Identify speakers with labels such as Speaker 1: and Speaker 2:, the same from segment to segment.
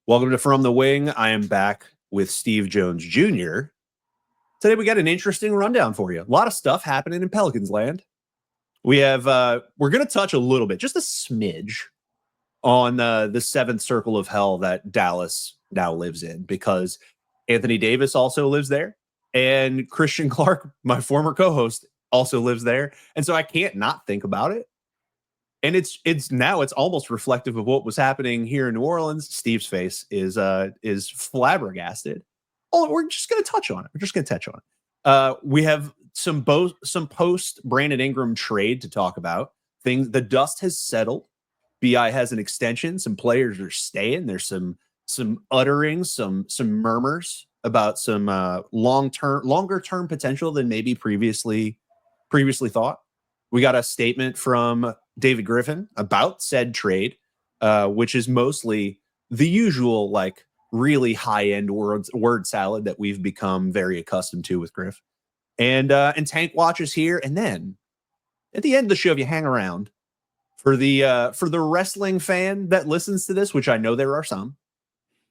Speaker 1: Welcome to From the Wing. I am back with Steve Jones Jr. Today we got an interesting rundown for you. A lot of stuff happening in Pelicans land. We have we're going to touch a little bit, just a smidge, on the seventh circle of hell that Dallas now lives in, because Anthony Davis also lives there, and Christian Clark, my former co-host, also lives there, and so I can't not think about it. And it's almost reflective of what was happening here in New Orleans. Steve's face is flabbergasted. Oh, we're just going to touch on it. We have some post Brandon Ingram trade to talk about. Things, the dust has settled. BI has an extension. Some players are staying. There's some utterings, some murmurs about some longer term potential than maybe previously thought. We got a statement from David Griffin about said trade, which is mostly the usual, like, really high-end word salad that we've become very accustomed to with Griff. And Tank watches here. And then at the end of the show, if you hang around, for the wrestling fan that listens to this, which I know there are some,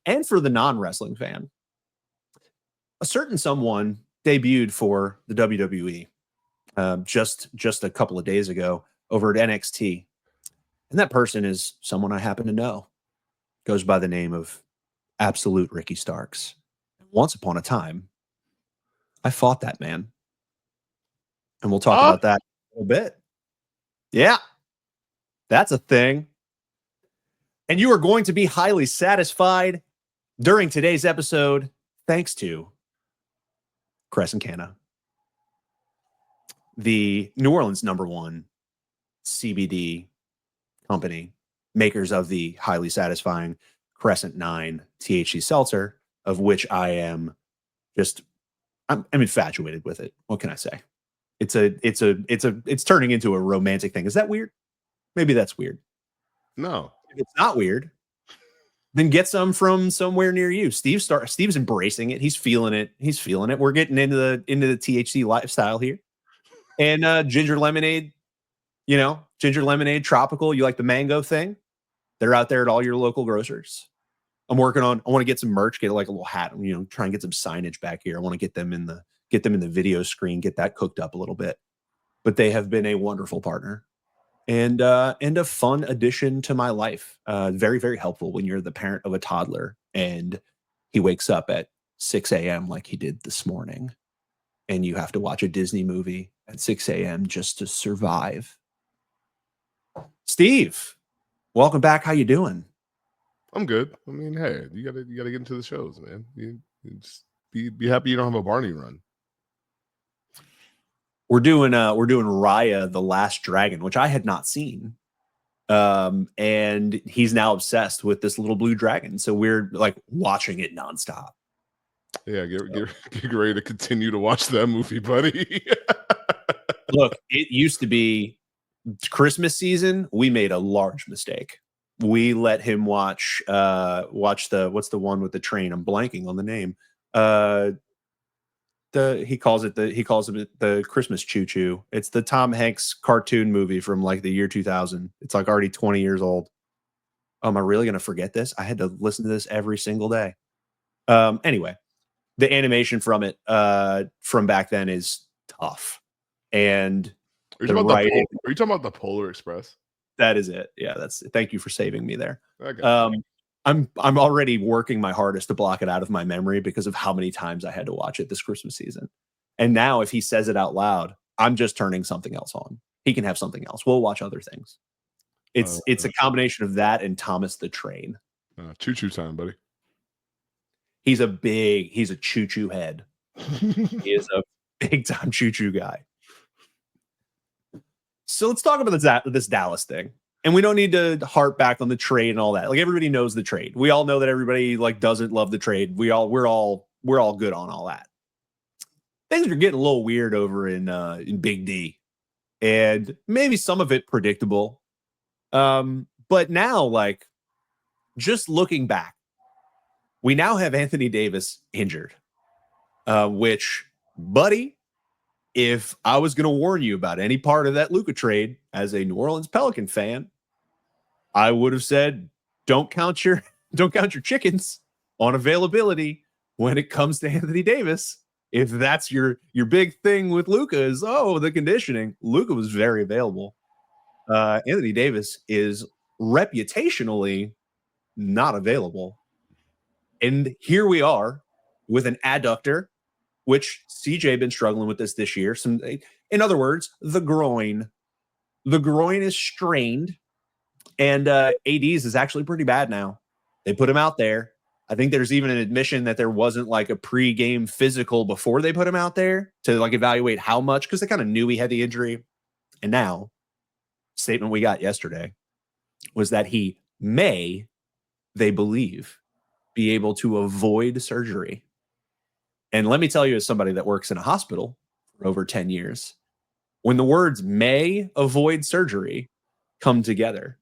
Speaker 1: and for the non-wrestling fan, a certain someone debuted for the WWE just a couple of days ago over at NXT. And that person is someone I happen to know. Goes by the name of Absolute Ricky Starks. Once upon a time, I fought that man. And we'll talk about that a little bit. Yeah, that's a thing. And you are going to be highly satisfied during today's episode, thanks to Crescent Canna, the New Orleans #1 CBD company, makers of the highly satisfying Crescent 9 THC seltzer, of which I'm infatuated with it. What can I say? It's turning into a romantic thing. Is that weird? Maybe that's weird.
Speaker 2: No.
Speaker 1: If it's not weird, then get some from somewhere near you. Steve's embracing it. He's feeling it. We're getting into the THC lifestyle here. And ginger lemonade, tropical. You like the mango thing? They're out there at all your local grocers. I want to get some merch, get like a little hat, try and get some signage back here. I want to get them in the video screen, get that cooked up a little bit. But they have been a wonderful partner and a fun addition to my life. Very, very helpful when you're the parent of a toddler and he wakes up at 6 a.m. like he did this morning, and you have to watch a Disney movie at 6 a.m. just to survive. Steve, welcome back. How you doing?
Speaker 2: I'm good. I mean, hey, you gotta get into the shows, man. You just be happy you don't have a Barney run.
Speaker 1: We're doing Raya the Last Dragon, which I had not seen. And he's now obsessed with this little blue dragon. So we're like watching it nonstop.
Speaker 2: Yeah, get ready to continue to watch that movie, buddy.
Speaker 1: Look, it used to be Christmas season. We made a large mistake. We let him watch what's the one with the train? I'm blanking on the name. He calls it the Christmas Choo Choo. It's the Tom Hanks cartoon movie from like the year 2000. It's like already 20 years old. Am I really going to forget this? I had to listen to this every single day. Anyway, the animation from it from back then is tough. And
Speaker 2: are you talking about the Polar Express?
Speaker 1: That is it. Yeah, thank you for saving me there.
Speaker 2: Okay.
Speaker 1: I'm already working my hardest to block it out of my memory because of how many times I had to watch it this Christmas season. And now if he says it out loud, I'm just turning something else on. He can have something else. We'll watch other things. It's a combination of that and Thomas the Train.
Speaker 2: Choo-choo time, buddy.
Speaker 1: He's a choo-choo head. He is a big time choo-choo guy. So let's talk about this Dallas thing. And we don't need to harp back on the trade and all that. Like, everybody knows the trade. We all know that everybody like doesn't love the trade. We're all good on all that. Things are getting a little weird over in Big D, and maybe some of it predictable. But now, like, just looking back, we now have Anthony Davis injured, which, buddy, if I was going to warn you about any part of that Luka trade as a New Orleans Pelican fan, I would have said, don't count your don't count your chickens on availability when it comes to Anthony Davis. If that's your big thing with Luka is, the conditioning. Luka was very available. Anthony Davis is reputationally not available. And here we are with an adductor, which CJ been struggling with this year. In other words, the groin. The groin is strained, and AD's is actually pretty bad now. They put him out there. I think there's even an admission that there wasn't like a pre-game physical before they put him out there to like evaluate how much, because they kind of knew he had the injury. And now, statement we got yesterday was that he may, they believe, be able to avoid surgery. And let me tell you, as somebody that works in a hospital for over 10 years, when the words may avoid surgery come together,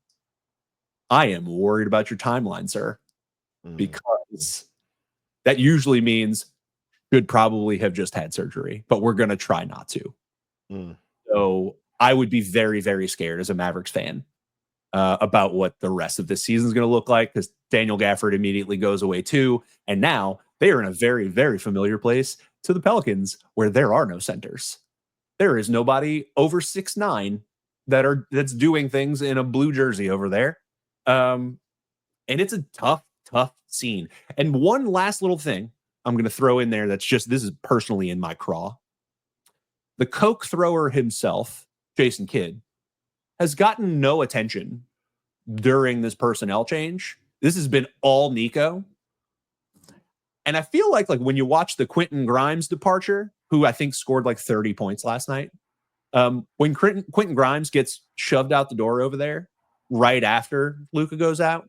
Speaker 1: I am worried about your timeline, sir, because that usually means should probably have just had surgery, but we're going to try not to. So I would be very, very scared as a Mavericks fan about what the rest of this season is going to look like, because Daniel Gafford immediately goes away too. And now they are in a very, very familiar place to the Pelicans where there are no centers. There is nobody over 6'9" that's doing things in a blue jersey over there. And it's a tough scene. And one last little thing I'm going to throw in there this is personally in my craw. The Coke thrower himself, Jason Kidd, has gotten no attention during this personnel change. This has been all Nico. And I feel like when you watch the Quentin Grimes departure, who I think scored like 30 points last night, when Quentin Grimes gets shoved out the door over there right after Luka goes out,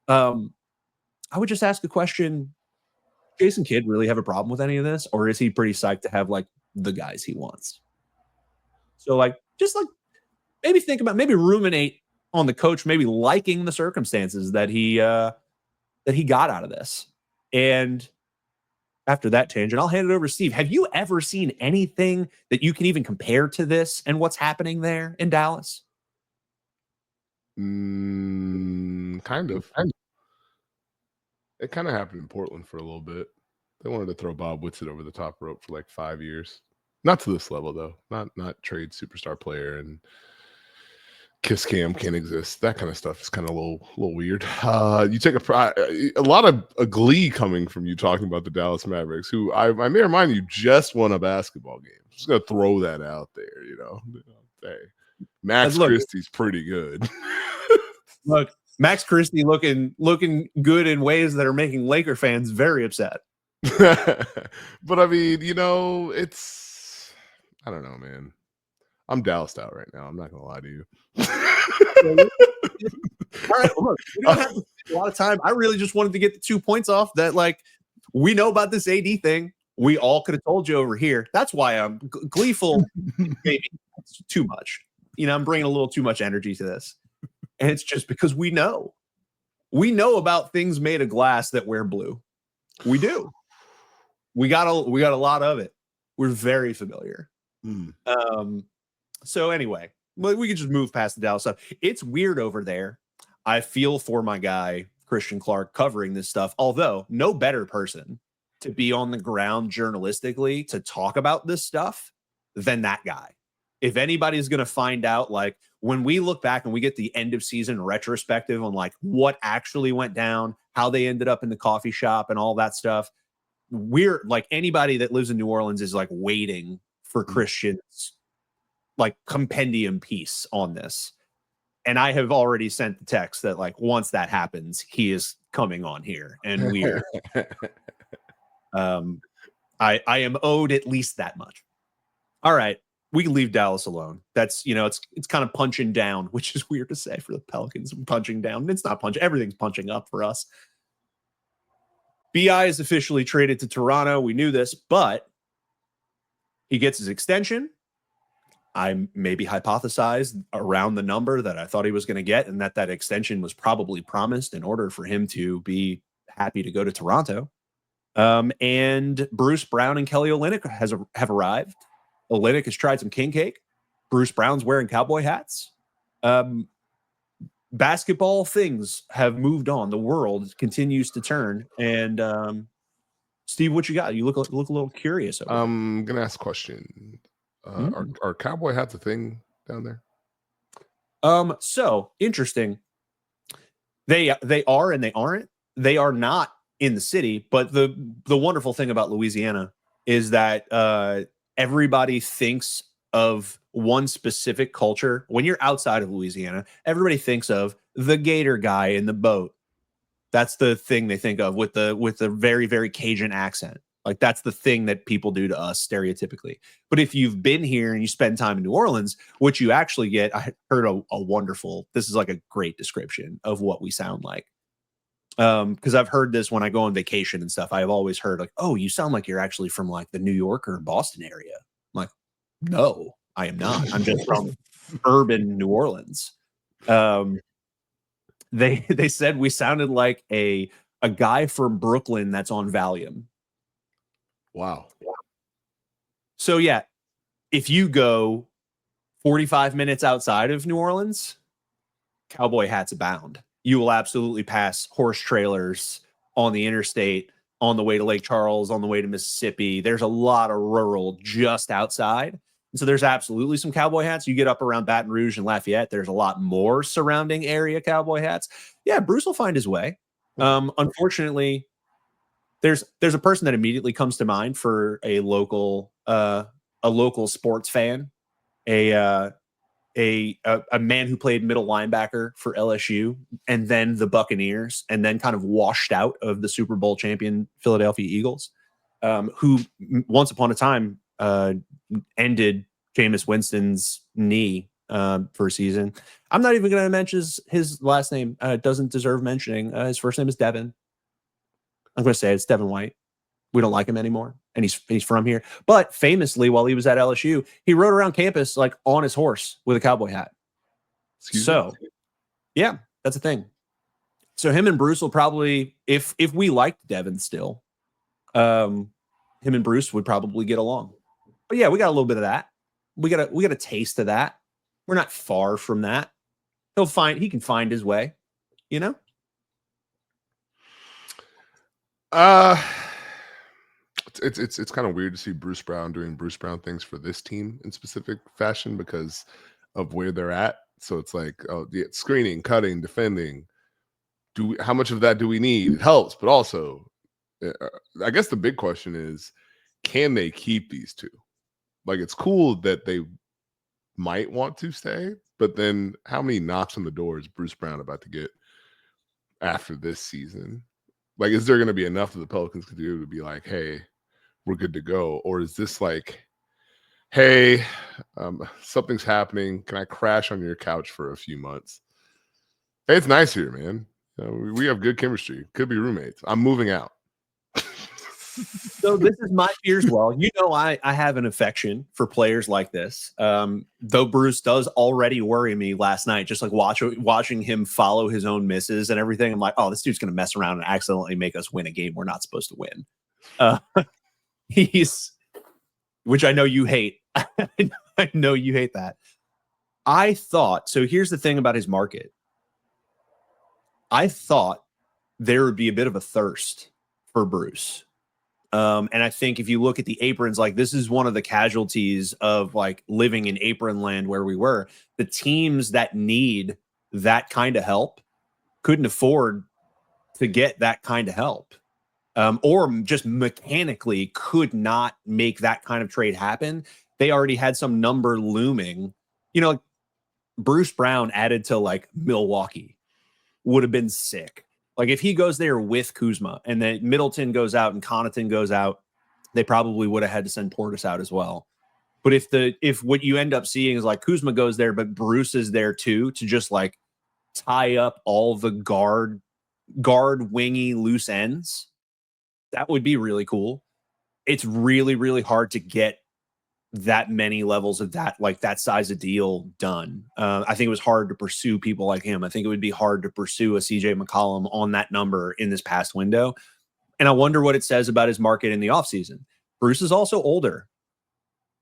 Speaker 1: I would just ask the question, Jason Kidd really have a problem with any of this? Or is he pretty psyched to have like the guys he wants? So maybe think about, maybe ruminate on the coach, maybe liking the circumstances that he got out of this. And after that tangent, I'll hand it over to Steve. Have you ever seen anything that you can even compare to this and what's happening there in Dallas?
Speaker 2: Kind of. It kind of happened in Portland for a little bit. They wanted to throw Bob Whitsitt over the top rope for like 5 years. Not to this level, though. Not trade superstar player and kiss cam can't exist. That kind of stuff is kind of a little weird. You take a lot of glee coming from you talking about the Dallas Mavericks, who I may remind you just won a basketball game. Just gonna throw that out there, Hey, Max Christie's pretty good.
Speaker 1: Look, Max Christie looking good in ways that are making Laker fans very upset.
Speaker 2: But I mean, it's, I don't know, man. I'm Dallased out right now. I'm not gonna lie to you.
Speaker 1: All right, well, look, we don't have a lot of time. I really just wanted to get the 2 points off that, we know about this AD thing. We all could have told you over here. That's why I'm gleeful. Maybe it's too much. I'm bringing a little too much energy to this, and it's just because we know about things made of glass that wear blue. We do. We got a lot of it. We're very familiar. So anyway, we can just move past the Dallas stuff. It's weird over there. I feel for my guy, Christian Clark, covering this stuff, although no better person to be on the ground journalistically to talk about this stuff than that guy. If anybody's going to find out, when we look back and we get the end of season retrospective on what actually went down, how they ended up in the coffee shop and all that stuff, we're anybody that lives in New Orleans is waiting for Christian's compendium piece on this. And I have already sent the text that once that happens, he is coming on here, and we're I am owed at least that much. All right, we can leave Dallas alone. That's it's kind of punching down, which is weird to say for the Pelicans. Punching down, it's not punching. Everything's punching up for us. BI is officially traded to Toronto. We knew this, but he gets his extension. I maybe hypothesized around the number that I thought he was going to get, and that extension was probably promised in order for him to be happy to go to Toronto. And Bruce Brown and Kelly Olynyk have arrived. Olynyk has tried some king cake. Bruce Brown's wearing cowboy hats. basketball things have moved on. The world continues to turn. And Steve, what you got? You look a little curious.
Speaker 2: I'm gonna ask a question. Are cowboy hats a thing down there?
Speaker 1: So interesting. They are and they aren't. They are not in the city, but the wonderful thing about Louisiana is that everybody thinks of one specific culture. When you're outside of Louisiana, everybody thinks of the gator guy in the boat. That's the thing they think of with the very, very Cajun accent. Like that's the thing that people do to us stereotypically. But if you've been here and you spend time in New Orleans, what you actually get, I heard a wonderful, this is like a great description of what we sound like. Because I've heard this when I go on vacation and stuff. I've always heard like, oh, you sound like you're actually from like the New York or Boston area. I'm like, no, I am not. I'm just from urban New Orleans. They said we sounded like a guy from Brooklyn that's on Valium.
Speaker 2: Wow.
Speaker 1: So yeah, if you go 45 minutes outside of New Orleans, cowboy hats abound. You will absolutely pass horse trailers on the interstate, on the way to Lake Charles, on the way to Mississippi. There's a lot of rural just outside. And so there's absolutely some cowboy hats. You get up around Baton Rouge and Lafayette, there's a lot more surrounding area cowboy hats. Yeah, Bruce will find his way. Unfortunately, there's a person that immediately comes to mind for a local sports fan, a man who played middle linebacker for LSU and then the Buccaneers and then kind of washed out of the Super Bowl champion Philadelphia Eagles, who once upon a time ended Jameis Winston's knee for a season. I'm not even going to mention his last name. Doesn't deserve mentioning. His first name is Devin. I'm going to say it's Devin White. We don't like him anymore, and he's from here. But famously, while he was at LSU, he rode around campus like on his horse with a cowboy hat. Yeah, that's a thing. So him and Bruce will probably, if we liked Devin still, him and Bruce would probably get along. But yeah, we got a little bit of that. We got a taste of that. We're not far from that. He can find his way, you know?
Speaker 2: It's kind of weird to see Bruce Brown doing Bruce Brown things for this team in specific fashion because of where they're at. So it's like, oh, yeah, screening, cutting, defending. How much of that do we need? It helps, but also, I guess the big question is, can they keep these two? Like, it's cool that they might want to stay, but then how many knocks on the door is Bruce Brown about to get after this season? Like, is there going to be enough that the Pelicans could do to be like, hey, we're good to go? Or is this like, hey, something's happening. Can I crash on your couch for a few months? Hey, it's nice here, man. We have good chemistry. Could be roommates. I'm moving out.
Speaker 1: So this is my fear as well. You know, I have an affection for players like this. Though Bruce does already worry me last night, just like watching him follow his own misses and everything. I'm like, oh, this dude's going to mess around and accidentally make us win a game we're not supposed to win. Which I know you hate. I know you hate that. I thought, so here's the thing about his market. I thought there would be a bit of a thirst for Bruce. And I think if you look at the aprons, like this is one of the casualties of like living in apron land where we were. The teams that need that kind of help couldn't afford to get that kind of help, or just mechanically could not make that kind of trade happen. They already had some number looming. You know, like Bruce Brown added to like Milwaukee would have been sick. Like if he goes there with Kuzma and then Middleton goes out and Connaughton goes out, they probably would have had to send Portis out as well. But if what you end up seeing is like Kuzma goes there, but Bruce is there too, to just like tie up all the guard wingy loose ends, that would be really cool. It's really, really hard to get that many levels of that, like that size of deal done. I think it was hard to pursue people like him. I think it would be hard to pursue a CJ McCollum on that number in this past window. And I wonder what it says about his market in the offseason. Bruce is also older.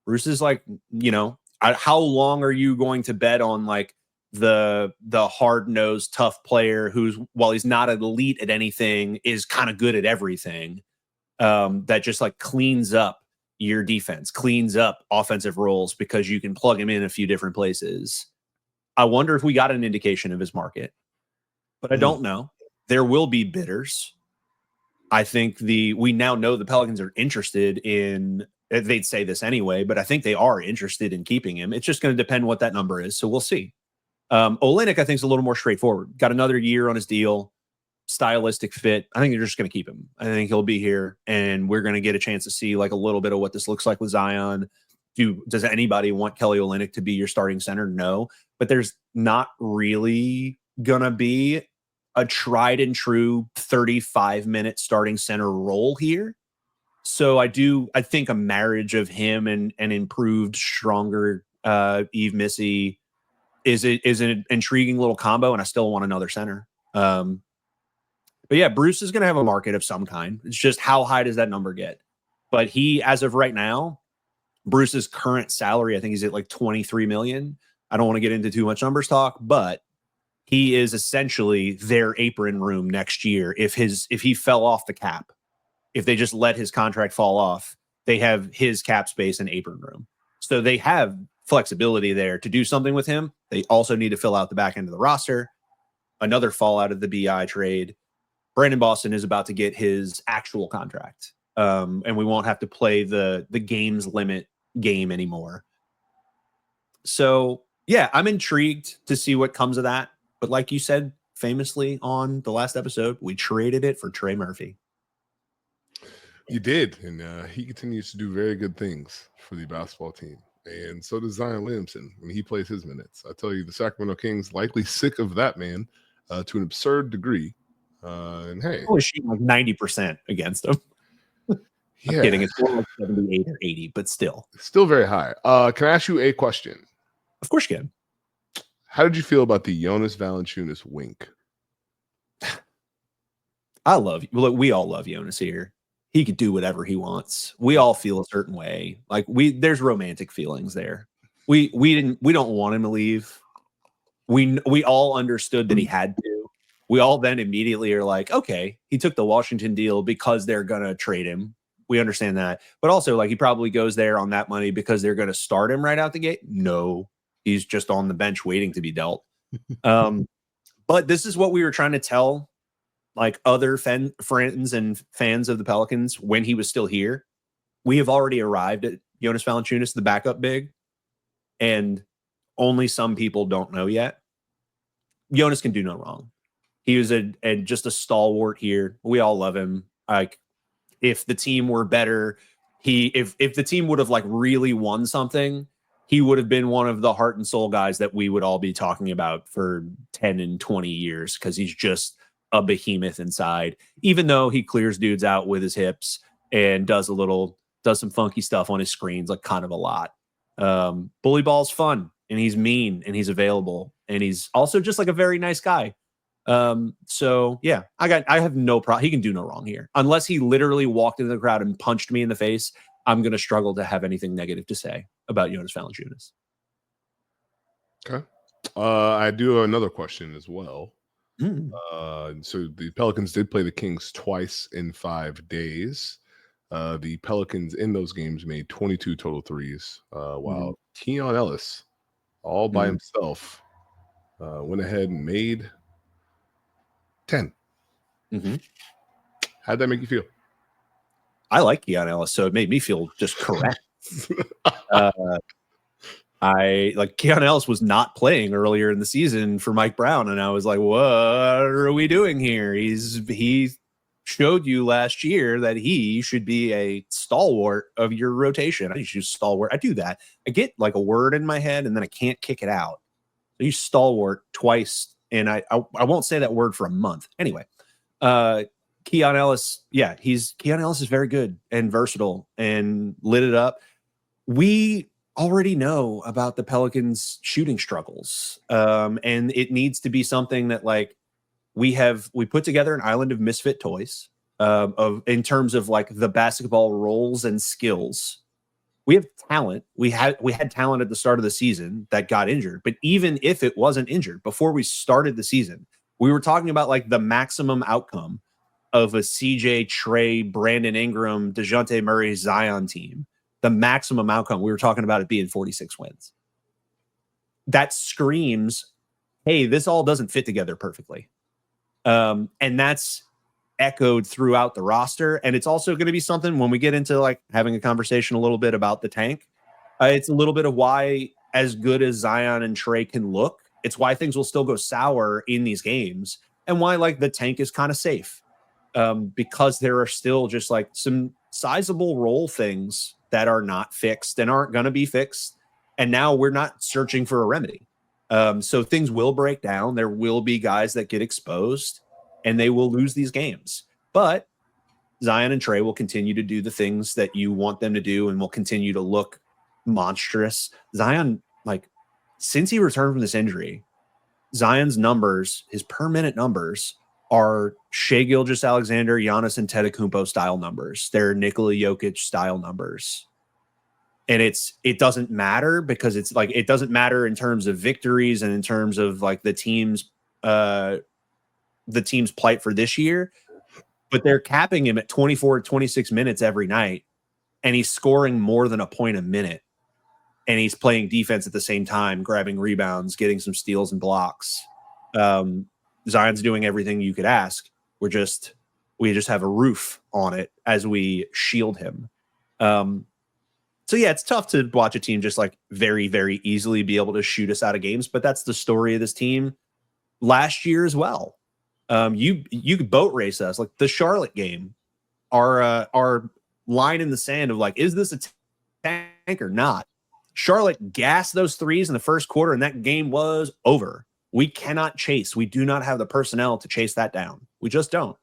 Speaker 1: Bruce is like, you know, how long are you going to bet on like the hard-nosed, tough player who's, while he's not an elite at anything, is kind of good at everything. That just like cleans up your defense, cleans up offensive roles because you can plug him in a few different places. I wonder if we got an indication of his market, but I don't know. There will be bidders. I think we now know the Pelicans are interested in, they'd say this anyway, but I think they are interested in keeping him. It's just going to depend what that number is. So we'll see. Olynyk, I think, is a little more straightforward. Got another year on his deal. Stylistic fit. I think they're just going to keep him. I think he'll be here, and we're going to get a chance to see like a little bit of what this looks like with Zion. Does anybody want Kelly Olynyk to be your starting center? No, but there's not really going to be a tried and true 35-minute starting center role here. So I think a marriage of him and an improved, stronger Yves Missy is an intriguing little combo, and I still want another center. But yeah, Bruce is going to have a market of some kind. It's just how high does that number get? But he, as of right now, Bruce's current salary, I think he's at like $23 million. I don't want to get into too much numbers talk, but he is essentially their apron room next year. If he fell off the cap, if they just let his contract fall off, they have his cap space and apron room. So they have flexibility there to do something with him. They also need to fill out the back end of the roster. Another fallout of the BI trade. Brandon Boston is about to get his actual contract. And we won't have to play the game's limit game anymore. So yeah, I'm intrigued to see what comes of that. But like you said famously on the last episode, we traded it for Trey Murphy.
Speaker 2: You did, and he continues to do very good things for the basketball team. And so does Zion Williamson when he plays his minutes. I tell you, the Sacramento Kings likely sick of that man to an absurd degree. And hey,
Speaker 1: only shooting like 90% against him.
Speaker 2: Yeah,
Speaker 1: I'm kidding. It's more like 78 or 80, but still
Speaker 2: very high. Can I ask you a question?
Speaker 1: Of course you can.
Speaker 2: How did you feel about the Jonas Valanciunas wink?
Speaker 1: I love you. Look, we all love Jonas here. He could do whatever he wants. We all feel a certain way. Like there's romantic feelings there. We don't want him to leave. We all understood that he had to. We all then immediately are like, okay, he took the Washington deal because they're gonna trade him. We understand that. But also, like, he probably goes there on that money because they're gonna start him right out the gate. No, he's just on the bench waiting to be dealt. But this is what we were trying to tell like other friends and fans of the Pelicans when he was still here. We have already arrived at Jonas Valanciunas, the backup big, and only some people don't know yet. Jonas can do no wrong. He was just a stalwart here. We all love him. Like, if the team were better, if the team would have like really won something, he would have been one of the heart and soul guys that we would all be talking about for 10 and 20 years because he's just a behemoth inside, even though he clears dudes out with his hips and does some funky stuff on his screens, like kind of a lot. Bully ball's fun, and he's mean, and he's available, and he's also just like a very nice guy. So yeah, I have no problem. He can do no wrong here. Unless he literally walked into the crowd and punched me in the face, I'm going to struggle to have anything negative to say about Jonas Valanciunas.
Speaker 2: Okay. I do have another question as well. So the Pelicans did play the Kings twice in 5 days. The Pelicans in those games made 22 total threes, while Keon Ellis, all by himself, went ahead and made 10. How'd that make you feel?
Speaker 1: I like Keon Ellis, so it made me feel just correct. Keon Ellis was not playing earlier in the season for Mike Brown, and I was like, what are we doing here? He showed you last year that he should be a stalwart of your rotation. I use stalwart. I do that. I get like a word in my head and then I can't kick it out. So you stalwart twice, and I won't say that word for a month. Anyway, Keon Ellis, yeah, Keon Ellis is very good and versatile and lit it up. We already know about the Pelicans' shooting struggles, and it needs to be something that like we put together an island of misfit toys in terms of like the basketball roles and skills. We have talent. We had talent at the start of the season that got injured. But even if it wasn't injured before we started the season, we were talking about like the maximum outcome of a CJ, Trey, Brandon Ingram, DeJounte Murray, Zion team. The maximum outcome, we were talking about it being 46 wins. That screams, hey, this all doesn't fit together perfectly. And that's echoed throughout the roster. And it's also going to be something when we get into like having a conversation a little bit about the tank. It's a little bit of why, as good as Zion and Trey can look, it's why things will still go sour in these games, and why like the tank is kind of safe, because there are still just like some sizable role things that are not fixed and aren't going to be fixed. And now we're not searching for a remedy. So things will break down. There will be guys that get exposed and they will lose these games. But Zion and Trey will continue to do the things that you want them to do and will continue to look monstrous. Zion, like, since he returned from this injury, Zion's numbers, his per minute numbers, are Shai Gilgeous-Alexander, Giannis Antetokounmpo style numbers. They're Nikola Jokic style numbers. And it doesn't matter because it's like, it doesn't matter in terms of victories and in terms of like the team's plight for this year, but they're capping him at 24 to 26 minutes every night, and he's scoring more than a point a minute, and he's playing defense at the same time, grabbing rebounds, getting some steals and blocks. Zion's doing everything you could ask. We just have a roof on it as we shield him. So yeah, it's tough to watch a team just like very, very easily be able to shoot us out of games, but that's the story of this team last year as well. You could boat race us, like the Charlotte game, our line in the sand of like, is this a tank or not? Charlotte gassed those threes in the first quarter, and that game was over. We cannot chase. We do not have the personnel to chase that down. We just don't,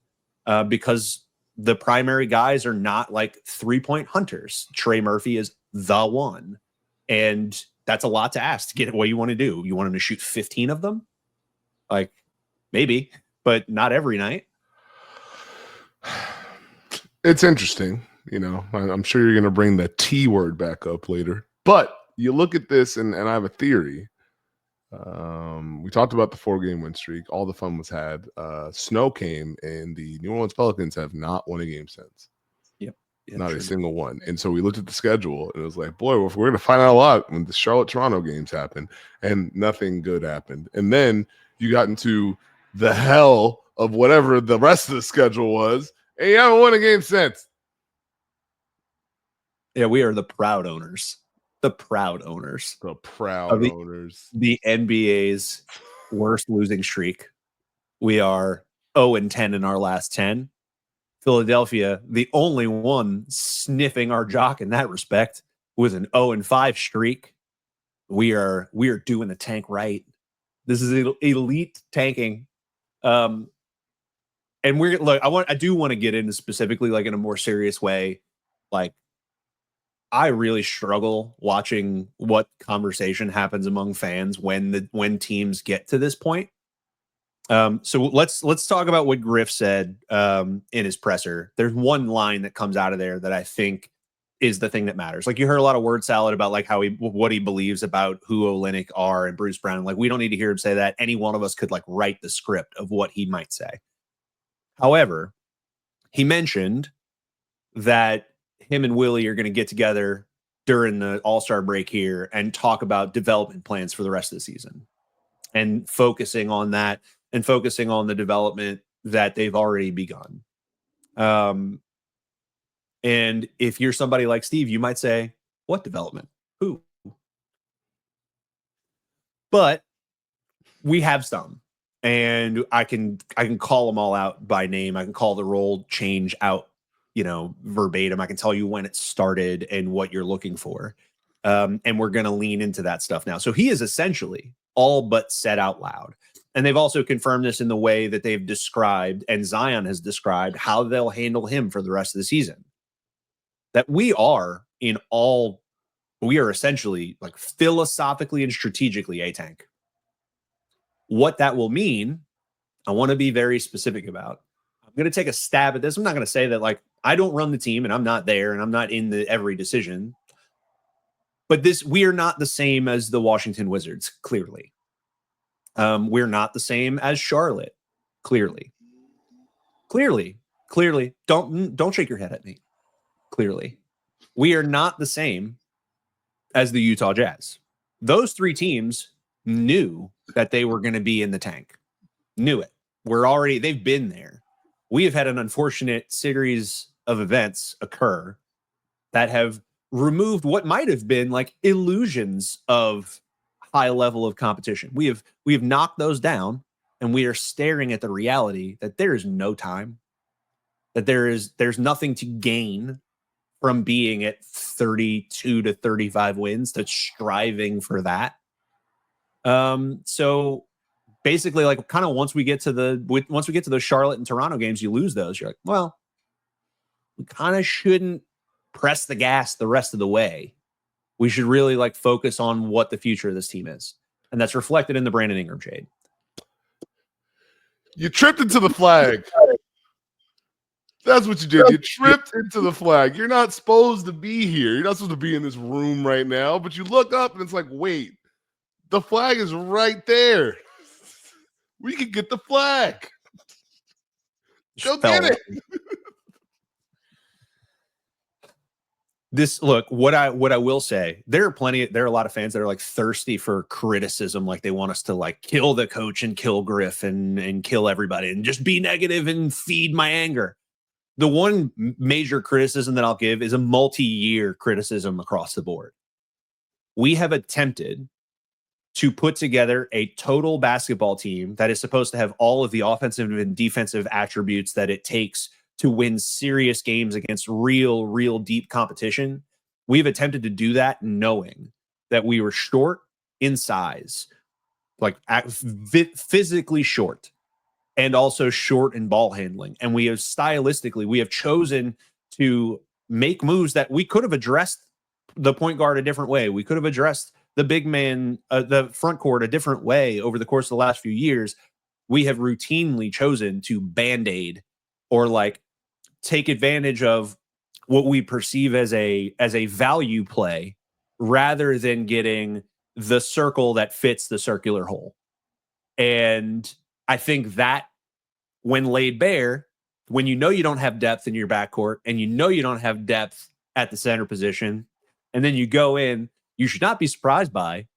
Speaker 1: because the primary guys are not like 3-point hunters. Trey Murphy is the one, and that's a lot to ask to get what you want to do. You want him to shoot 15 of them? Like, maybe, but not every night.
Speaker 2: It's interesting. You know, I'm sure you're going to bring the T word back up later, but you look at this, and I have a theory. We talked about the 4-game win streak. All the fun was had. Snow came, and the New Orleans Pelicans have not won a game since.
Speaker 1: Yep. Yeah,
Speaker 2: not a single one. And so we looked at the schedule, and it was like, boy, we're going to find out a lot when the Charlotte-Toronto games happened, and nothing good happened. And then you got into the hell of whatever the rest of the schedule was, and you haven't won a game since.
Speaker 1: Yeah, we are the proud owners. The proud owners.
Speaker 2: The proud owners.
Speaker 1: The NBA's worst losing streak. We are 0-10 in our last 10. Philadelphia, the only one sniffing our jock in that respect, with an 0-5 streak. We are doing the tank right. This is elite tanking. And we're look, I do want to get into specifically like in a more serious way. Like, I really struggle watching what conversation happens among fans when teams get to this point. So let's talk about what Griff said in his presser. There's one line that comes out of there that I think is the thing that matters. Like, you heard a lot of word salad about like what he believes about who Olynyk are and Bruce Brown. Like, we don't need to hear him say that. Any one of us could like write the script of what he might say. However, he mentioned that him and Willie are going to get together during the All-Star break here and talk about development plans for the rest of the season, and focusing on that and focusing on the development that they've already begun. And if you're somebody like Steve, you might say, what development? Who? But we have some, and I can call them all out by name. I can call the role change out, verbatim. I can tell you when it started and what you're looking for. And we're going to lean into that stuff now. So he is essentially all but said out loud. And they've also confirmed this in the way that they've described, and Zion has described how they'll handle him for the rest of the season. That we are essentially like philosophically and strategically a tank. What that will mean, I want to be very specific about. I'm going to take a stab at this. I'm not going to say that like I don't run the team and I'm not there and I'm not in every decision. But we are not the same as the Washington Wizards, clearly. We're not the same as Charlotte, clearly. Don't shake your head at me. Clearly. We are not the same as the Utah Jazz. Those three teams knew that they were going to be in the tank. Knew it. They've been there. We have had an unfortunate series of events occur that have removed what might have been like illusions of high level of competition. We have knocked those down, and we are staring at the reality that there is no time, that there's nothing to gain from being at 32 to 35 wins, to striving for that. So basically, like, kind of once we get to the Charlotte and Toronto games, you lose those. You're like, well, we kind of shouldn't press the gas the rest of the way. We should really like focus on what the future of this team is. And that's reflected in the Brandon Ingram trade.
Speaker 2: You tripped into the flag. That's what you did. You tripped into the flag. You're not supposed to be here. You're not supposed to be in this room right now. But you look up and it's like, wait, the flag is right there. We can get the flag. Go get it.
Speaker 1: What I will say, there are a lot of fans that are like thirsty for criticism, like they want us to like kill the coach and kill Griff and kill everybody and just be negative and feed my anger. The one major criticism that I'll give is a multi-year criticism across the board. We have attempted to put together a total basketball team that is supposed to have all of the offensive and defensive attributes that it takes to win serious games against real deep competition. We've attempted to do that knowing that we were short in size, like physically short, and also short in ball handling. And we have chosen to make moves that we could have addressed the point guard a different way. We could have addressed the big man, the front court a different way over the course of the last few years. We have routinely chosen to band-aid or like take advantage of what we perceive as a value play rather than getting the circle that fits the circular hole. And I think that when laid bare, when you know you don't have depth in your backcourt and you know you don't have depth at the center position, and then you go in, you should not be surprised by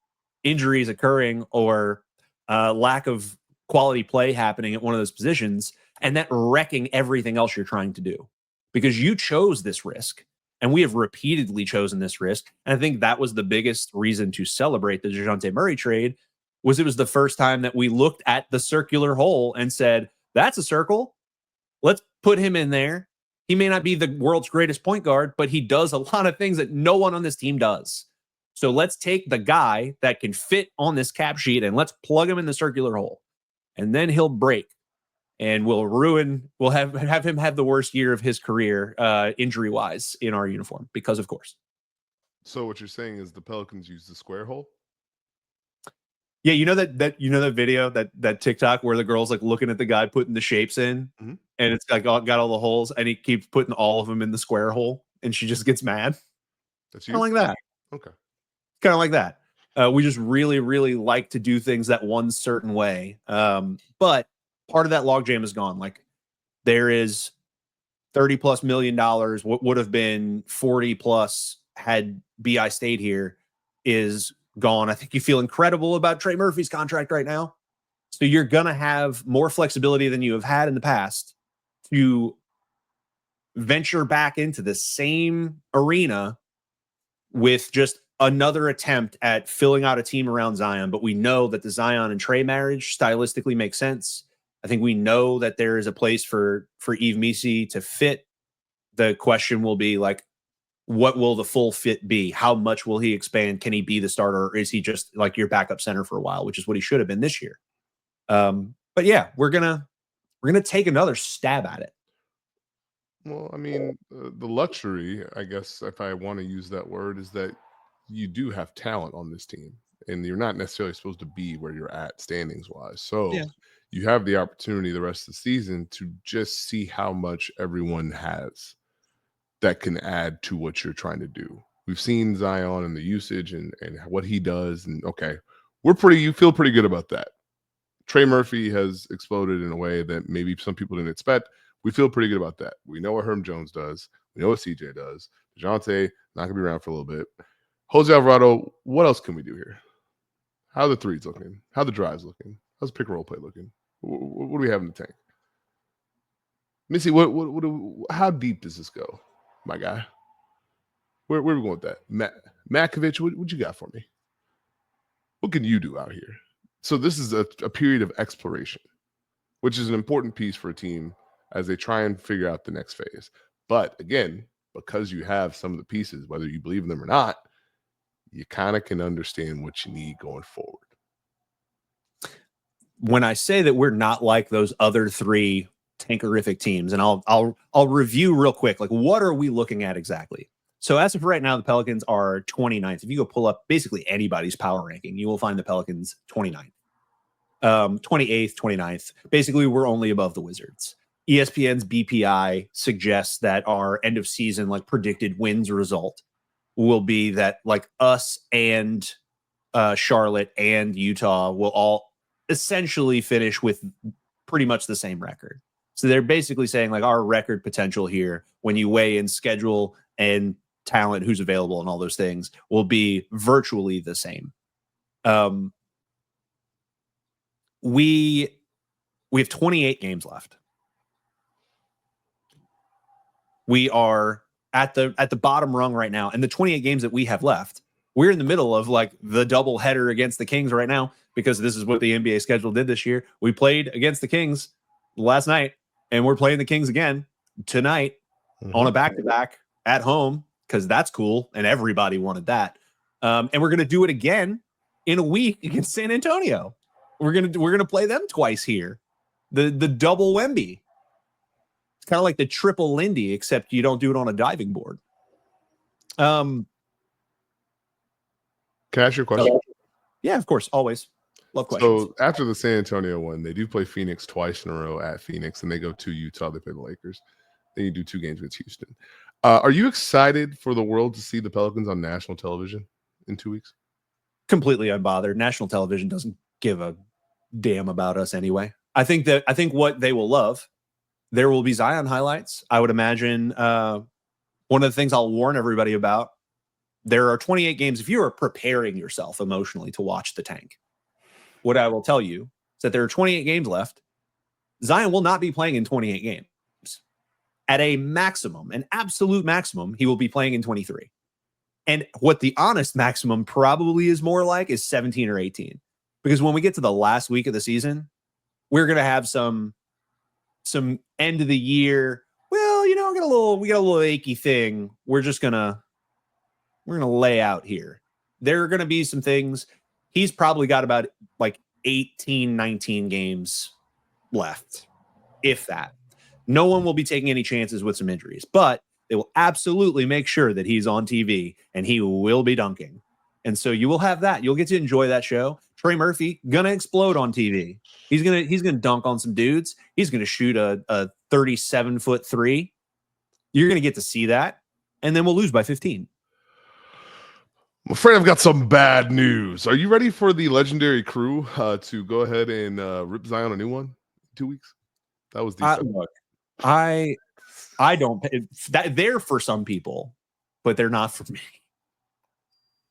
Speaker 1: injuries occurring or lack of quality play happening at one of those positions, and that wrecking everything else you're trying to do, because you chose this risk, and we have repeatedly chosen this risk. And I think that was the biggest reason to celebrate the DeJounte Murray trade. It was the first time that we looked at the circular hole and said, that's a circle. Let's put him in there. He may not be the world's greatest point guard, but he does a lot of things that no one on this team does. So let's take the guy that can fit on this cap sheet and let's plug him in the circular hole. And then he'll break and we'll have him have the worst year of his career injury-wise in our uniform, because of course.
Speaker 2: So what you're saying is the Pelicans use the square hole?
Speaker 1: Yeah, you know that video, that TikTok where the girl's like looking at the guy putting the shapes in, and it's like got all the holes, and he keeps putting all of them in the square hole, and she just gets mad.
Speaker 2: That's you?
Speaker 1: Kind of like that.
Speaker 2: Okay.
Speaker 1: Kind of like that. We just really like to do things that one certain way. But part of that logjam is gone. Like, there is $30+ million, what would have been 40+ had BI stayed here, is gone. I think you feel incredible about Trey Murphy's contract right now. So you're going to have more flexibility than you have had in the past to venture back into the same arena with just another attempt at filling out a team around Zion. But we know that the Zion and Trey marriage stylistically makes sense. I think we know that there is a place for Yves Missi to fit. The question will be like, what will the full fit be? How much will he expand? Can he be the starter? Or is he just like your backup center for a while, which is what he should have been this year? But yeah, we're gonna take another stab at it.
Speaker 2: Well, I mean, the luxury, I guess, if I want to use that word, is that you do have talent on this team, and you're not necessarily supposed to be where you're at standings wise. So you have the opportunity the rest of the season to just see how much everyone has that can add to what you're trying to do. We've seen Zion and the usage and what he does. And okay, you feel pretty good about that. Trey Murphy has exploded in a way that maybe some people didn't expect. We feel pretty good about that. We know what Herm Jones does. We know what CJ does. DeJounte, not going to be around for a little bit. Jose Alvarado, what else can we do here? How are the threes looking? How are the drives looking? How's the pick and roll play looking? What do we have in the tank? Missy, how deep does this go, my guy? Where are we going with that? Matkovich, what you got for me? What can you do out here? So this is a period of exploration, which is an important piece for a team as they try and figure out the next phase. But again, because you have some of the pieces, whether you believe in them or not, you kind of can understand what you need going forward.
Speaker 1: When I say that we're not like those other three tankerific teams, and I'll review real quick, like what are we looking at exactly? So as of right now, the Pelicans are 29th. If you go pull up basically anybody's power ranking, you will find the Pelicans 29th, 28th, 29th. Basically, we're only above the Wizards. ESPN's BPI suggests that our end of season like predicted wins result will be that like us and Charlotte and Utah will all essentially finish with pretty much the same record. So they're basically saying like our record potential here, when you weigh in schedule and talent, who's available and all those things, will be virtually the same. We have 28 games left. We are at the bottom rung right now, and the 28 games that we have left, we're in the middle of like the double header against the Kings right now, because this is what the NBA schedule did this year. We played against the Kings last night, and we're playing the Kings again tonight on a back-to-back at home, because that's cool, and everybody wanted that. And we're gonna do it again in a week against San Antonio. We're gonna play them twice here. The double Wemby. It's kind of like the triple Lindy, except you don't do it on a diving board.
Speaker 2: Can I ask you a question?
Speaker 1: Yeah, of course. Always. Love questions.
Speaker 2: So after the San Antonio one, they do play Phoenix twice in a row at Phoenix, and they go to Utah. They play the Lakers. Then you do 2 games against Houston. Are you excited for the world to see the Pelicans on national television in 2 weeks?
Speaker 1: Completely unbothered. National television doesn't give a damn about us anyway. I think what they will love, there will be Zion highlights. I would imagine one of the things I'll warn everybody about, there are 28 games. If you are preparing yourself emotionally to watch the tank, what I will tell you is that there are 28 games left. Zion will not be playing in 28 games. At a maximum, an absolute maximum, he will be playing in 23. And what the honest maximum probably is more like is 17 or 18. Because when we get to the last week of the season, we're going to have some end of the year. Well, we got a little achy thing. We're going to lay out here. There are going to be some things. He's probably got about like 18, 19 games left, if that. No one will be taking any chances with some injuries, but they will absolutely make sure that he's on TV and he will be dunking. And so you will have that. You'll get to enjoy that show. Trey Murphy gonna explode on TV. He's gonna dunk on some dudes. He's gonna shoot a 37-foot three. You're gonna get to see that, and then we'll lose by 15.
Speaker 2: I'm afraid I've got some bad news. Are you ready for the legendary crew to go ahead and rip Zion a new one in 2 weeks? That was decent.
Speaker 1: Look, I don't. They're for some people, but they're not for me.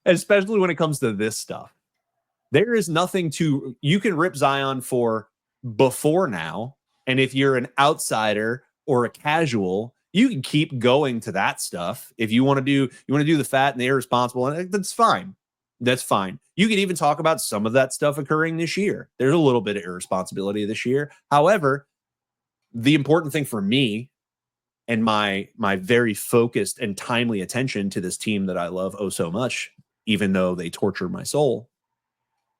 Speaker 1: Especially when it comes to this stuff. There is nothing you can rip Zion for before now. And if you're an outsider or a casual, you can keep going to that stuff. If you want to do the fat and the irresponsible, and that's fine. That's fine. You can even talk about some of that stuff occurring this year. There's a little bit of irresponsibility this year. However, the important thing for me and my very focused and timely attention to this team that I love oh so much, even though they torture my soul,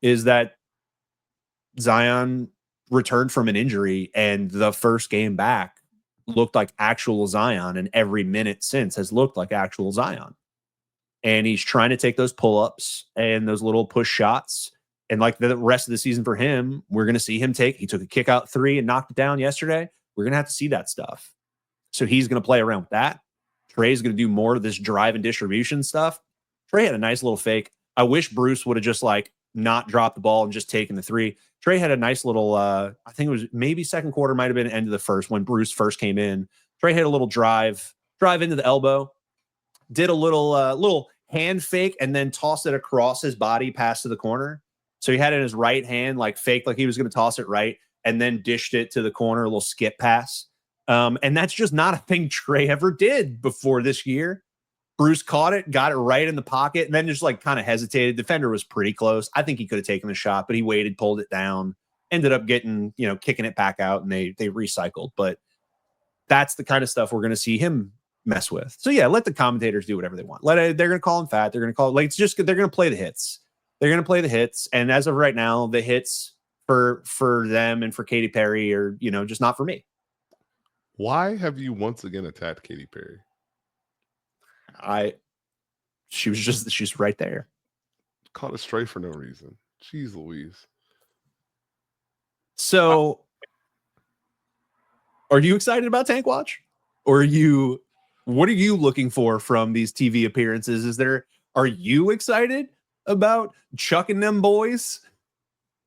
Speaker 1: is that Zion returned from an injury, and the first game back looked like actual Zion, and every minute since has looked like actual Zion. And he's trying to take those pull-ups and those little push shots. And like the rest of the season for him, we're going to see him he took a kick out 3 and knocked it down yesterday. We're going to have to see that stuff. So he's going to play around with that. Trey's going to do more of this drive and distribution stuff. Trey had a nice little fake. I wish Bruce would have just like not dropped the ball and just taken the three. Trey had a nice little, I think it was maybe second quarter, might have been end of the first when Bruce first came in. Trey had a little drive into the elbow, did a little hand fake, and then tossed it across his body past to the corner. So he had it in his right hand, like faked like he was going to toss it right, and then dished it to the corner, a little skip pass. And that's just not a thing Trey ever did before this year. Bruce caught it, got it right in the pocket, and then just like kind of hesitated. Defender was pretty close. I think he could have taken the shot, but he waited, pulled it down, ended up getting, kicking it back out, and they recycled. But that's the kind of stuff we're going to see him mess with. So yeah, let the commentators do whatever they want. They're going to call him fat. They're going to call it like, they're going to play the hits. They're going to play the hits. And as of right now, the hits for them and for Katy Perry are, just not for me.
Speaker 2: Why have you once again attacked Katy Perry?
Speaker 1: She's right there.
Speaker 2: Caught a stray for no reason. Jeez Louise.
Speaker 1: So are you excited about Tank Watch? Or what are you looking for from these TV appearances? Are you excited about chucking them boys,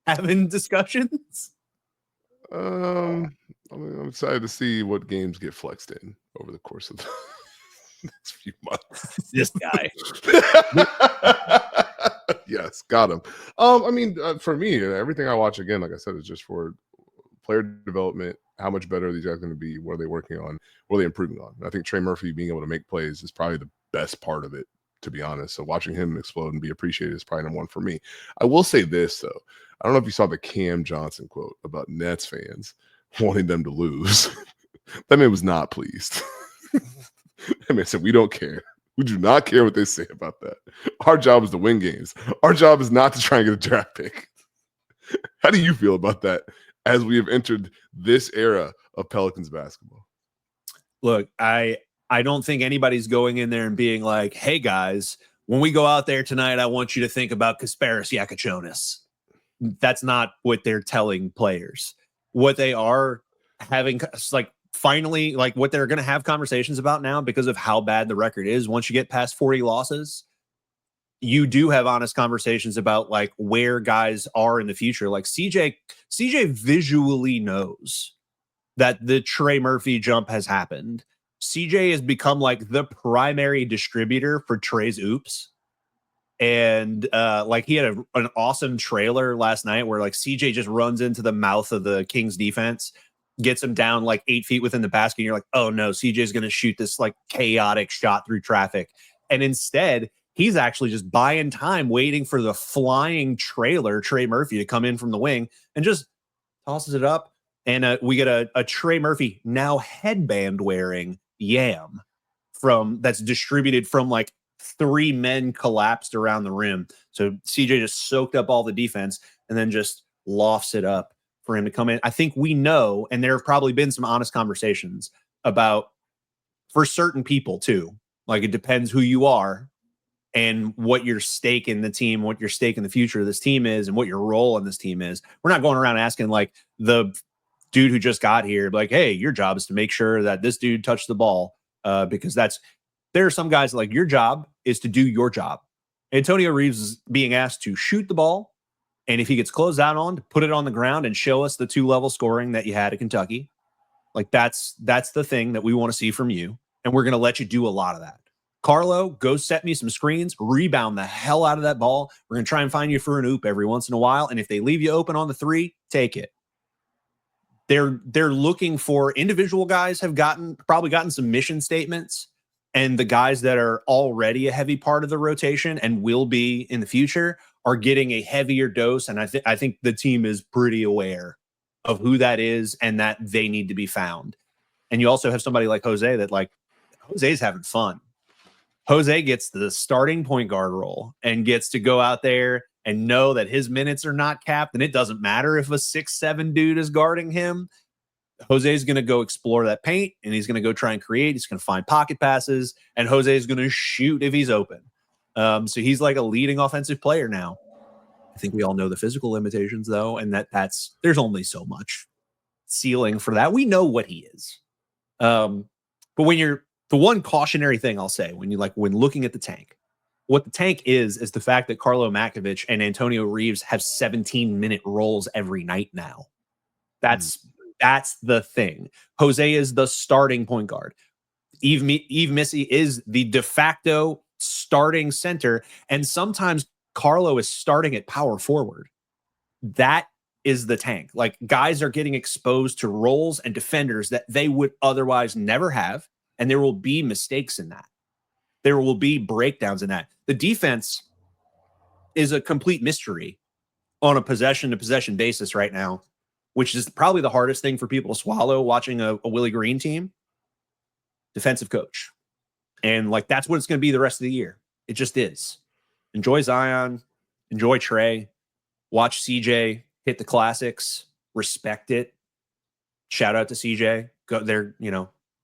Speaker 1: having discussions?
Speaker 2: I'm excited to see what games get flexed in over the course of the next few months.
Speaker 1: This guy.
Speaker 2: Yes, got him. For me, everything I watch, again, like I said, is just for player development. How much better are these guys going to be? What are they working on? What are they improving on? I think Trey Murphy being able to make plays is probably the best part of it, to be honest. So watching him explode and be appreciated is probably number one for me. I will say this, though. I don't know if you saw the Cam Johnson quote about Nets fans wanting them to lose. That man was not pleased. That man said, we don't care. We do not care what they say about that. Our job is to win games. Our job is not to try and get a draft pick. How do you feel about that as we have entered this era of Pelicans basketball?
Speaker 1: Look, I don't think anybody's going in there and being like, hey, guys, when we go out there tonight, I want you to think about Kasparis Yakachonis. That's not what they're telling players. What they are having, like, finally, like what they're going to have conversations about now because of how bad the record is. Once you get past 40 losses, you do have honest conversations about like where guys are in the future. Like CJ visually knows that the Trey Murphy jump has happened. CJ has become like the primary distributor for Trey's oops. And like he had an awesome trailer last night where like CJ just runs into the mouth of the Kings defense, gets him down like 8 feet within the basket. And you're like, oh no, CJ's going to shoot this like chaotic shot through traffic. And instead, he's actually just buying time, waiting for the flying trailer, Trey Murphy, to come in from the wing and just tosses it up. And we get a Trey Murphy now headband wearing yam that's distributed from like 3 men collapsed around the rim. So CJ just soaked up all the defense and then just lofts it up for him to come in. I think we know, and there have probably been some honest conversations about, for certain people too, like it depends who you are and what your stake in the team, what your stake in the future of this team is, and what your role in this team is. We're not going around asking like the dude who just got here, like, hey, your job is to make sure that this dude touched the ball, because there are some guys like your job is to do your job. Antonio Reeves is being asked to shoot the ball, and if he gets closed out on, to put it on the ground and show us the 2-level scoring that you had at Kentucky. Like that's the thing that we want to see from you, and we're going to let you do a lot of that. Carlo, go set me some screens, rebound the hell out of that ball. We're going to try and find you for an oop every once in a while, and if they leave you open on the 3, take it. They're looking for individual guys have probably gotten some mission statements, and the guys that are already a heavy part of the rotation and will be in the future are getting a heavier dose. And I think the team is pretty aware of who that is and that they need to be found. And you also have somebody like Jose that like Jose's having fun. Jose gets the starting point guard role and gets to go out there and know that his minutes are not capped. And it doesn't matter if a 6'7" dude is guarding him. Jose's going to go explore that paint, and he's going to go try and create. He's going to find pocket passes, and Jose's going to shoot if he's open. So he's like a leading offensive player now. I think we all know the physical limitations, though, and there's only so much ceiling for that. We know what he is. But the one cautionary thing I'll say when looking at the tank, What the tank is the fact that Carlo Makovich and Antonio Reeves have 17-minute roles every night now. That's the thing. Jose is the starting point guard. Yves Missy is the de facto starting center, and sometimes Carlo is starting at power forward. That is the tank. Like, guys are getting exposed to roles and defenders that they would otherwise never have, and there will be mistakes in that. There will be breakdowns in that. The defense is a complete mystery on a possession-to-possession basis right now, which is probably the hardest thing for people to swallow watching a Willie Green team. Defensive coach. And like, that's what it's going to be the rest of the year. It just is. Enjoy Zion. Enjoy Trey. Watch CJ hit the classics. Respect it. Shout out to CJ. Go there,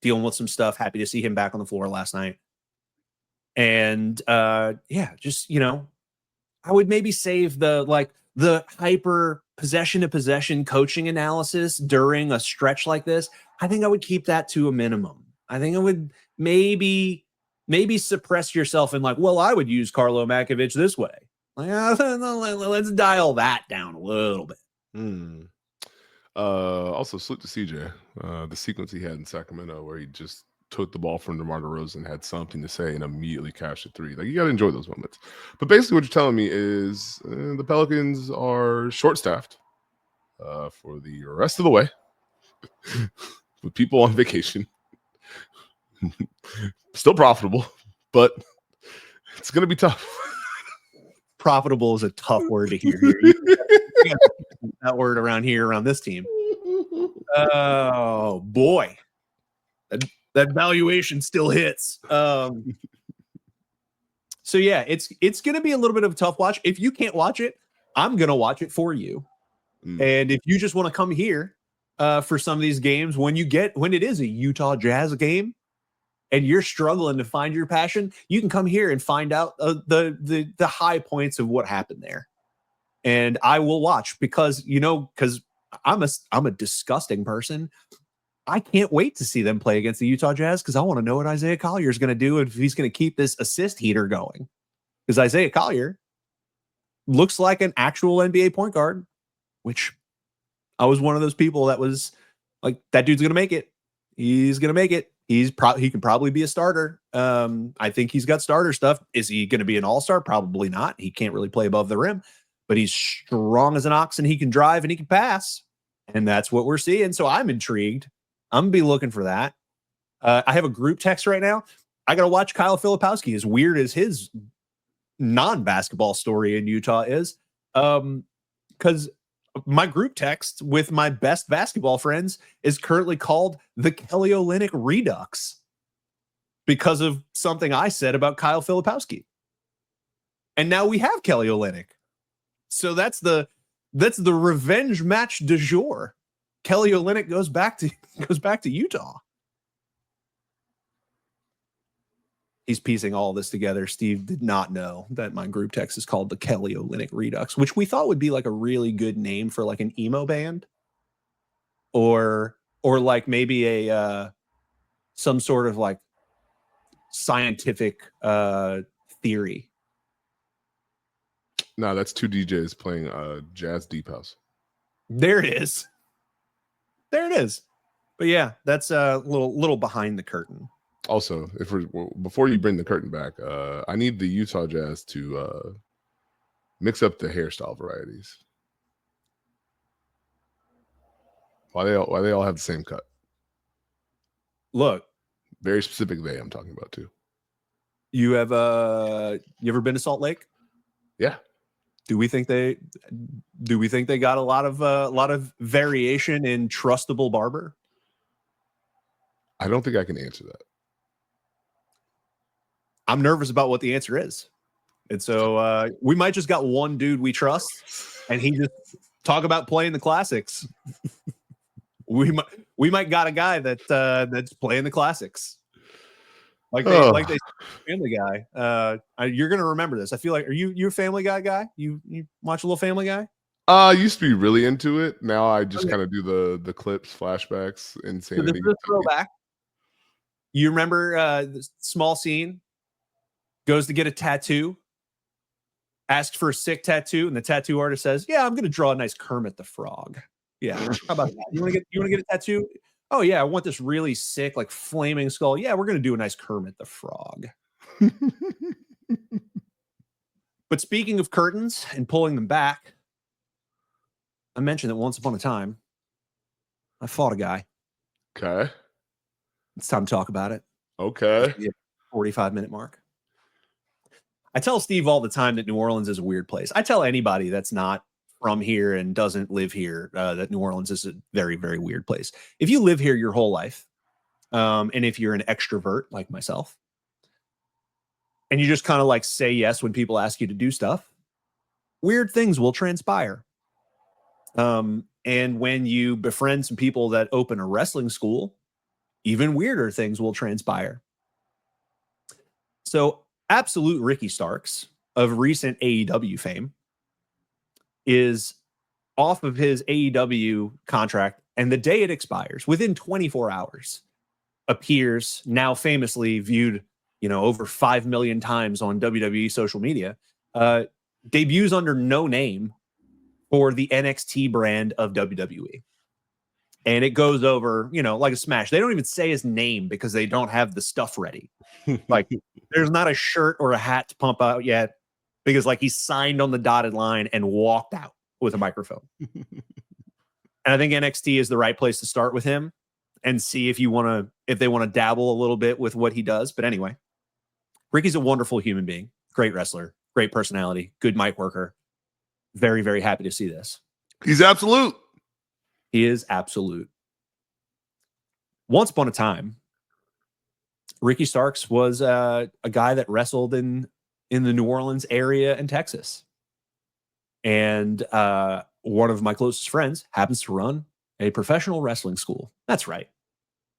Speaker 1: dealing with some stuff. Happy to see him back on the floor last night. And just, I would maybe save the hyper possession-to-possession coaching analysis during a stretch like this. I think I would keep that to a minimum. I think I would maybe suppress yourself and I would use Carlo Makovich this way. Let's dial that down a little bit.
Speaker 2: Also, salute to CJ. The sequence he had in Sacramento where he just took the ball from DeMar DeRozan, had something to say, and immediately cashed a three. Like, you got to enjoy those moments. But basically what you're telling me is the Pelicans are short-staffed for the rest of the way with people on vacation. Still profitable, but it's going to be tough.
Speaker 1: Profitable is a tough word to hear. That word around here, around this team. Oh boy, that valuation still hits. So yeah, it's going to be a little bit of a tough watch. If you can't watch it, I'm going to watch it for you. And if you just want to come here for some of these games, when it is a Utah Jazz game, and you're struggling to find your passion, you can come here and find out the high points of what happened there. And I will watch because I'm a disgusting person. I can't wait to see them play against the Utah Jazz because I want to know what Isaiah Collier is going to do if he's going to keep this assist heater going. Because Isaiah Collier looks like an actual NBA point guard, which I was one of those people that was like, that dude's going to make it. He's going to make it. He can probably be a starter. I think he's got starter stuff. Is he going to be an all-star? Probably not. He can't really play above the rim, but he's strong as an ox and he can drive and he can pass. And that's what we're seeing. So I'm intrigued. I'm going to be looking for that. I have a group text right now. I got to watch Kyle Filipowski, as weird as his non-basketball story in Utah is. Because my group text with my best basketball friends is currently called the Kelly Olynyk Redux because of something I said about Kyle Filipowski. And now we have Kelly Olynyk. So that's the revenge match du jour. Kelly Olynyk goes back to Utah. He's piecing all this together. Steve did not know that my group text is called the Kelly Olynyk Redux, which we thought would be like a really good name for like an emo band, or like maybe a some sort of like scientific theory.
Speaker 2: No, that's two DJs playing jazz deep house.
Speaker 1: There it is. But yeah, that's a little behind the curtain.
Speaker 2: Also, before you bring the curtain back, I need the Utah Jazz to mix up the hairstyle varieties. Why they all have the same cut?
Speaker 1: Look,
Speaker 2: very specific I'm talking about too.
Speaker 1: You have you ever been to Salt Lake?
Speaker 2: Yeah.
Speaker 1: Do we think they got a lot of variation in trustable barber?
Speaker 2: I don't think I can answer that.
Speaker 1: I'm nervous about what the answer is. And so we might just got one dude we trust, and he just talk about playing the classics. we might got a guy that's playing the classics. Like they Family Guy. You're gonna remember this. I feel like, are you a Family Guy guy? You watch a little Family Guy?
Speaker 2: I used to be really into it. Now I just kind of do the clips, flashbacks, insanity.
Speaker 1: So this throwback. You remember the small scene goes to get a tattoo, asks for a sick tattoo, and the tattoo artist says, "Yeah, I'm going to draw a nice Kermit the Frog." Yeah, how about that? You want to get a tattoo? Oh yeah, I want this really sick, like flaming skull. Yeah, we're going to do a nice Kermit the Frog. But speaking of curtains and pulling them back, I mentioned that once upon a time, I fought a guy.
Speaker 2: Okay.
Speaker 1: It's time to talk about it.
Speaker 2: Okay.
Speaker 1: 45-minute mark. I tell Steve all the time that New Orleans is a weird place. I tell anybody that's not from here and doesn't live here that New Orleans is a very, very weird place. If you live here your whole life, and if you're an extrovert like myself, and you just kind of like say yes when people ask you to do stuff, weird things will transpire. And when you befriend some people that open a wrestling school, even weirder things will transpire. So absolute Ricky Starks of recent AEW fame is off of his AEW contract, and the day it expires, within 24 hours, appears, now famously viewed, over 5 million times on WWE social media, debuts under no name for the NXT brand of WWE. And it goes over, like a smash. They don't even say his name because they don't have the stuff ready. Like, there's not a shirt or a hat to pump out yet because, like, he signed on the dotted line and walked out with a microphone. And I think NXT is the right place to start with him and see if they want to dabble a little bit with what he does. But anyway, Ricky's a wonderful human being, great wrestler, great personality, good mic worker. Very, very happy to see this.
Speaker 2: He's absolute.
Speaker 1: He is absolute. Once upon a time, Ricky Starks was a guy that wrestled in the New Orleans area in Texas. And one of my closest friends happens to run a professional wrestling school. That's right.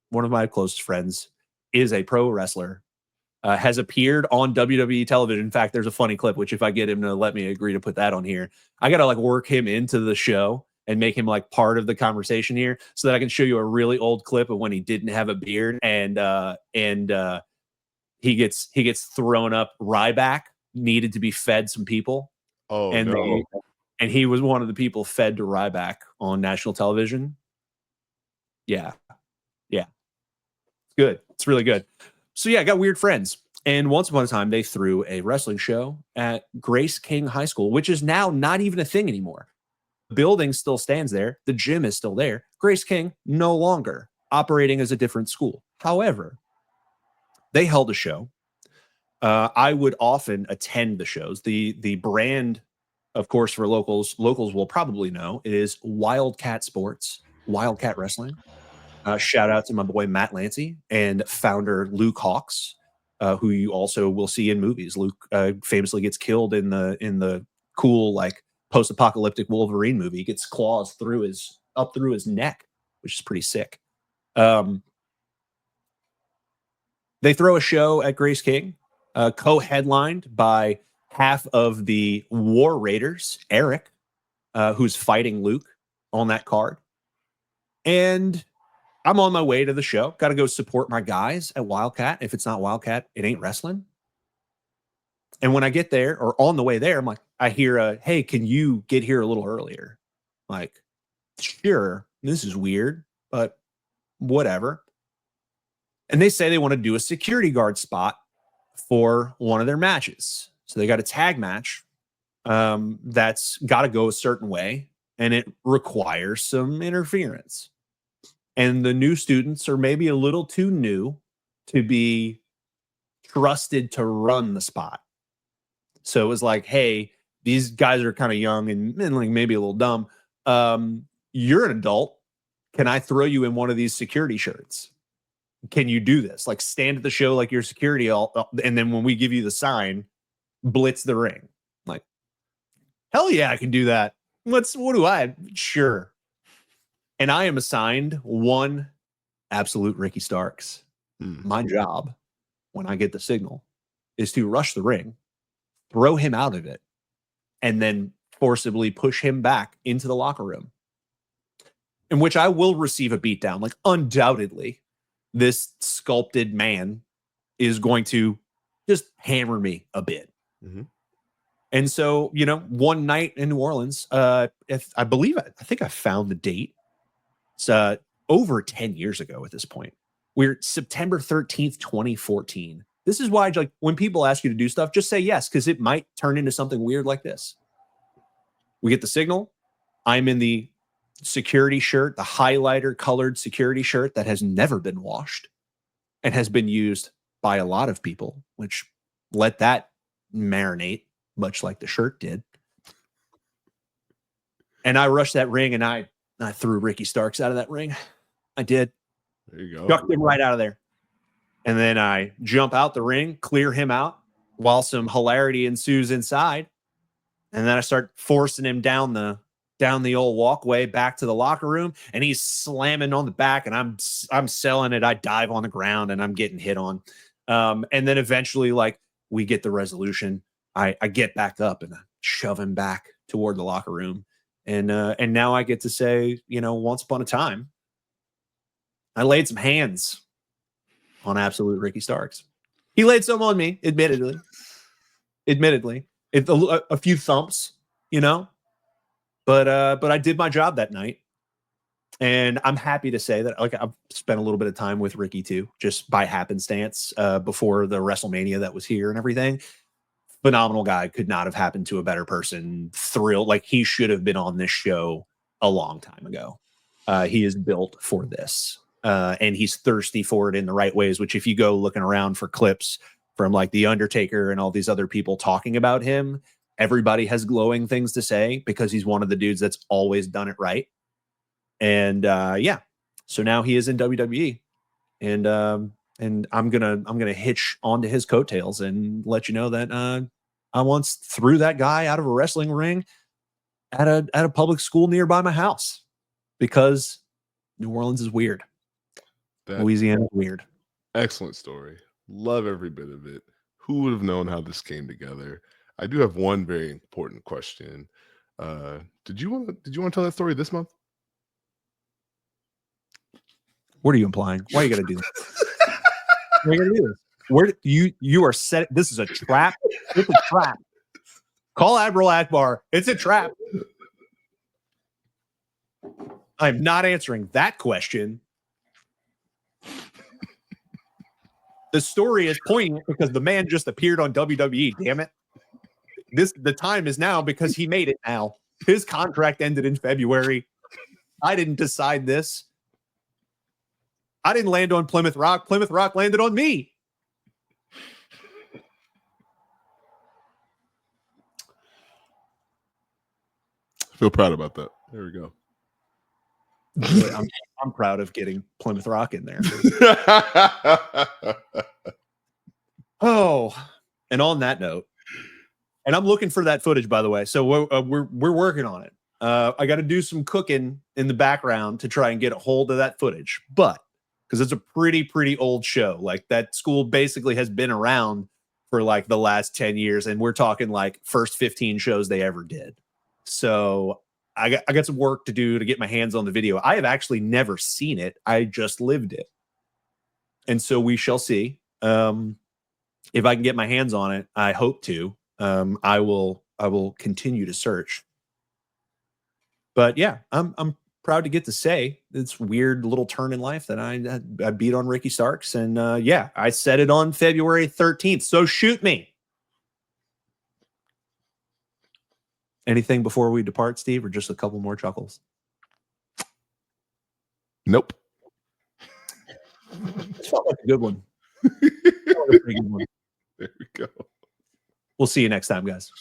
Speaker 1: One of my closest friends is a pro wrestler, has appeared on WWE television. In fact, there's a funny clip, which if I get him to let me agree to put that on here, I got to like work him into the show and make him like part of the conversation here so that I can show you a really old clip of when he didn't have a beard and he gets thrown up. Ryback needed to be fed some people.
Speaker 2: Oh,
Speaker 1: and
Speaker 2: no.
Speaker 1: And he was one of the people fed to Ryback on national television. Yeah. It's good. It's really good. So yeah, I got weird friends. And once upon a time, they threw a wrestling show at Grace King High School, which is now not even a thing anymore. The building still stands there. The gym is still there. Grace King no longer operating as a different school. However, they held a show. I would often attend the shows. The brand, of course, for locals will probably know, is Wildcat Sports, Wildcat Wrestling. Shout out to my boy Matt Lancey and founder Luke Hawks, who you also will see in movies. Luke famously gets killed in the cool like post-apocalyptic Wolverine movie. He gets claws up through his neck, which is pretty sick. They throw a show at Grace King, co-headlined by half of the War Raiders, Eric, who's fighting Luke on that card. And I'm on my way to the show. Got to go support my guys at Wildcat. If it's not Wildcat, it ain't wrestling. And when I get there or on the way there, I'm like, I hear hey, can you get here a little earlier? Like, sure, this is weird, but whatever. And they say they want to do a security guard spot for one of their matches. So they got a tag match that's got to go a certain way, and it requires some interference. And the new students are maybe a little too new to be trusted to run the spot. So it was like, hey, these guys are kind of young and like maybe a little dumb. You're an adult. Can I throw you in one of these security shirts? Can you do this? Like stand at the show like you're security, and then when we give you the sign, blitz the ring. Like, hell yeah, I can do that. What do I? Sure. And I am assigned one absolute Ricky Starks. My job, when I get the signal, is to rush the ring, throw him out of it, and then forcibly push him back into the locker room, in which I will receive a beatdown. Like, undoubtedly, this sculpted man is going to just hammer me a bit.
Speaker 2: Mhm.
Speaker 1: And so, one night in New Orleans, I think I found the date. It's over 10 years ago at this point. We're September 13th, 2014. This is why, like, when people ask you to do stuff, just say yes, because it might turn into something weird like this. We get the signal. I'm in the security shirt, the highlighter colored security shirt that has never been washed and has been used by a lot of people, which let that marinate, much like the shirt did. And I rushed that ring, and I threw Ricky Starks out of that ring. I did.
Speaker 2: There you go.
Speaker 1: Chucked him right out of there. And then I jump out the ring, clear him out while some hilarity ensues inside. And then I start forcing him down the old walkway back to the locker room, and he's slamming on the back, and I'm selling it. I dive on the ground, and I'm getting hit on. And then eventually, like, we get the resolution. I get back up and I shove him back toward the locker room. And now I get to say, once upon a time, I laid some hands on absolute Ricky Starks. He laid some on me, admittedly. A few thumps, but I did my job that night. And I'm happy to say that, like, I've spent a little bit of time with Ricky too, just by happenstance, before the WrestleMania that was here and everything. Phenomenal guy. Could not have happened to a better person. Thrilled. Like, he should have been on this show a long time ago. He is built for this. And he's thirsty for it in the right ways, which, if you go looking around for clips from, like, The Undertaker and all these other people talking about him, everybody has glowing things to say because he's one of the dudes that's always done it right. And so now he is in WWE, and I'm gonna hitch onto his coattails and let you know that I once threw that guy out of a wrestling ring at a public school nearby my house because New Orleans is weird. Louisiana is weird.
Speaker 2: Excellent story. Love every bit of it. Who would have known how this came together? I do have one very important question. Did you want to tell that story this month?
Speaker 1: What are you implying? Why are you gonna do this? Why are you gonna do this? Where you are set? This is a trap. It's a trap. Call Admiral Akbar. It's a trap. I'm not answering that question. The story is poignant because the man just appeared on WWE. Damn it! The time is now because he made it now. His contract ended in February. I didn't decide this. I didn't land on Plymouth Rock. Plymouth Rock landed on me.
Speaker 2: I feel proud about that. There we go.
Speaker 1: I'm proud of getting Plymouth Rock in there. Oh, and on that note, and I'm looking for that footage, by the way. So we're working on it. I got to do some cooking in the background to try and get a hold of that footage, but because it's a pretty old show. Like, that school basically has been around for like the last 10 years, and we're talking like first 15 shows they ever did. So I got some work to do to get my hands on the video. I have actually never seen it. I just lived it. And so we shall see. If I can get my hands on it, I hope to. I will continue to search. But yeah, I'm proud to get to say this weird little turn in life that I beat on Ricky Starks. And yeah, I said it on February 13th. So shoot me. Anything before we depart, Steve, or just a couple more chuckles?
Speaker 2: Nope.
Speaker 1: It felt like a good one. There we go.
Speaker 2: We'll
Speaker 1: We'll see you next time, guys.